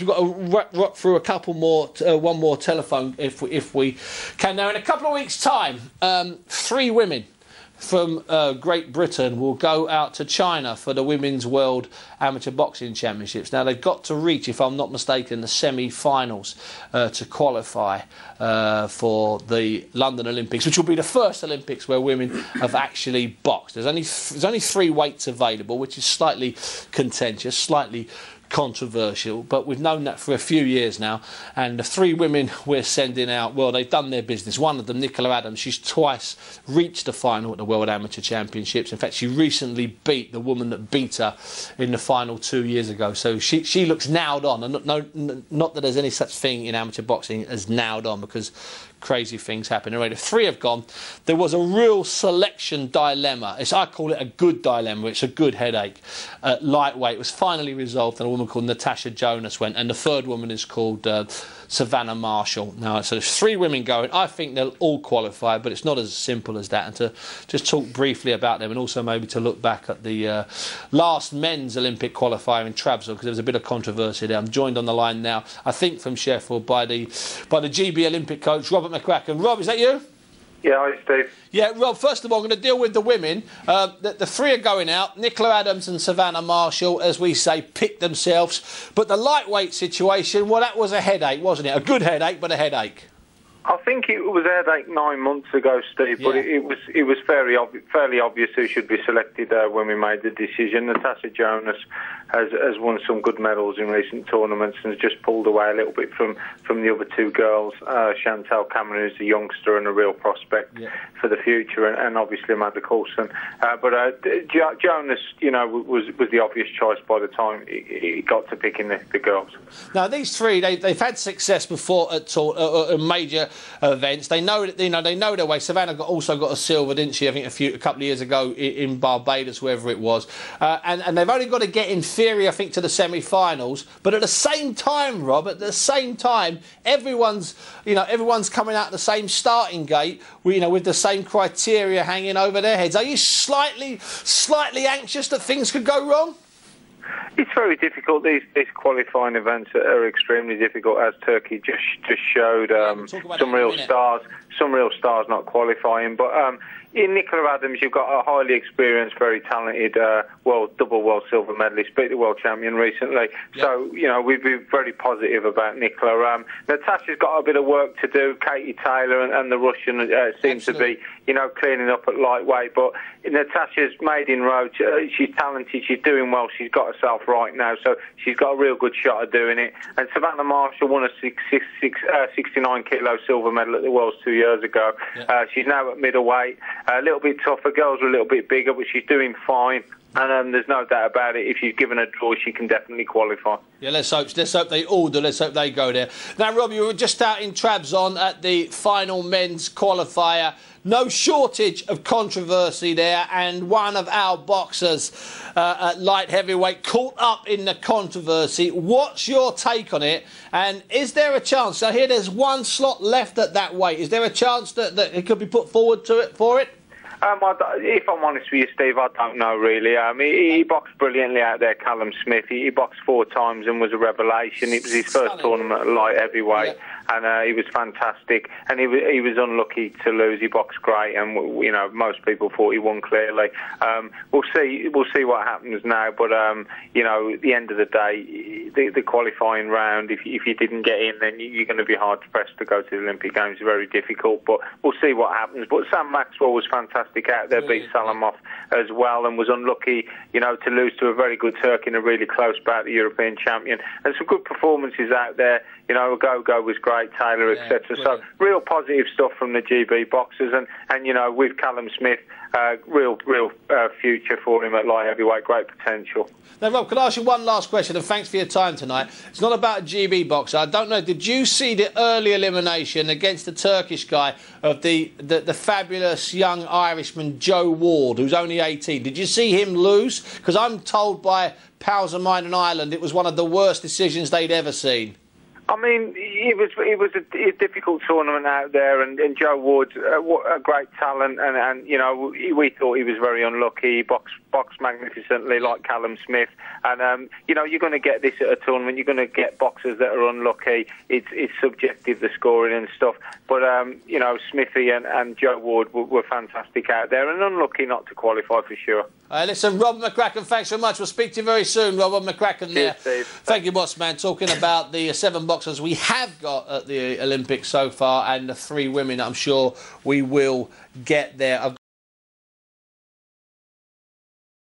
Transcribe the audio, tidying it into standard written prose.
we've got to rock through a couple more, one more telephone if we can. Now, in a couple of weeks' time, 3 women from Great Britain will go out to China for the Women's World Amateur Boxing Championships. Now, they've got to reach, if I'm not mistaken, the semi-finals to qualify for the London Olympics, which will be the first Olympics where women have actually boxed. There's only 3 weights available, which is slightly contentious, slightly controversial, but we've known that for a few years now, and the 3 women we're sending out, well, they've done their business. One of them, Nicola Adams, she's twice reached the final at the World Amateur Championships. In fact, she recently beat the woman that beat her in the final 2 years ago, so she looks nailed on, and not that there's any such thing in amateur boxing as nailed on, because crazy things happen. Anyway, the 3 have gone. There was a real selection dilemma. I call it a good dilemma. It's a good headache. Lightweight, it was finally resolved, and a woman called Natasha Jonas went, and the 3rd woman is called Savannah Marshall. Now, so there's 3 women going. I think they'll all qualify, but it's not as simple as that. And to just talk briefly about them, and also maybe to look back at the last men's Olympic qualifier in Trabzon, because there was a bit of controversy there. I'm joined on the line now, I think from Sheffield, by the GB Olympic coach, Robert McCracken. Rob, is that you? Yeah, hi Steve. Yeah, Rob, first of all, I'm going to deal with the women. The 3 are going out. Nicola Adams and Savannah Marshall, as we say, picked themselves. But the lightweight situation, well, that was a headache, wasn't it? A good headache, but a headache. I think it was a headache 9 months ago, Steve, but it was fairly obvious who should be selected when we made the decision. Natasha Jonas has won some good medals in recent tournaments and has just pulled away a little bit from the other 2 girls. Chantal Cameron is a youngster and a real prospect for the future, and obviously Amanda Coulson. But Jonas, you know, was the obvious choice by the time he got to picking the girls. Now, these 3, they've had success before at major events. They know, they know their way. Savannah also got a silver, didn't she? I think a couple of years ago in Barbados, wherever it was. And they've only got to get in theory, I think, to the semi-finals. But at the same time, Rob, everyone's coming out the same starting gate, with the same criteria hanging over their heads. Are you slightly anxious that things could go wrong? It's very difficult. These qualifying events are extremely difficult, as Turkey just showed. Some real stars not qualifying, but in Nicola Adams, you've got a highly experienced, very talented double world silver medalist, beat the world champion recently. Yep. So, we've been very positive about Nicola. Natasha's got a bit of work to do. Katie Taylor and the Russian seem to be, cleaning up at lightweight. But Natasha's made inroads. She's talented. She's doing well. She's got herself right now. So she's got a real good shot at doing it. And Savannah Marshall won a 69-kilo silver medal at the Worlds 2 years ago. Yep. She's now at middleweight. A little bit tougher. Girls are a little bit bigger, but she's doing fine. And there's no doubt about it. If she's given a draw, she can definitely qualify. Yeah, let's hope they all do. Let's hope they go there. Now, Rob, you were just out in Trabzon at the final men's qualifier. No shortage of controversy there, and one of our boxers at light heavyweight caught up in the controversy. What's your take on it? And is there a chance? I hear there's 1 slot left at that weight. Is there a chance that it could be put forward for it? If I'm honest with you, Steve, I don't know really. He boxed brilliantly out there, Callum Smith. He boxed 4 times and was a revelation. It was his first tournament at light heavyweight. Yeah. And he was fantastic, and he was unlucky to lose. He boxed great, and most people thought he won clearly. We'll see what happens now, but at the end of the day, the qualifying round, if you didn't get in, then you're going to be hard pressed to go to the Olympic Games. It's very difficult, but we'll see what happens. But Sam Maxwell was fantastic out there, beat Salamov as well, and was unlucky, to lose to a very good Turk in a really close bout, the European champion, and some good performances out there. Go was great, Taylor, etc. So real positive stuff from the GB boxers, and with Callum Smith, real future for him at light heavyweight, great potential. Now, Rob, can I ask you one last question, and thanks for your time tonight. It's not about a GB boxer. I don't know, did you see the early elimination against the Turkish guy of the fabulous young Irishman Joe Ward, who's only 18? Did you see him lose? Because I'm told by pals of mine in Ireland it was one of the worst decisions they'd ever seen. I mean, it was a difficult tournament out there, and Joe Ward's a great talent, and we thought he was very unlucky. He boxed boxed magnificently like Callum Smith. And, you know, you're going to get this at a tournament. You're going to get boxers that are unlucky. It's subjective, the scoring and stuff. But, you know, Smithy and Joe Ward were fantastic out there and unlucky not to qualify for sure. Listen, Robert McCracken, thanks very much. We'll speak to you very soon, Robert McCracken there. Cheers, Steve. Thank you, boss man. Talking about the 7 boxers we have got at the Olympics so far and the 3 women. I'm sure we will get there. I've got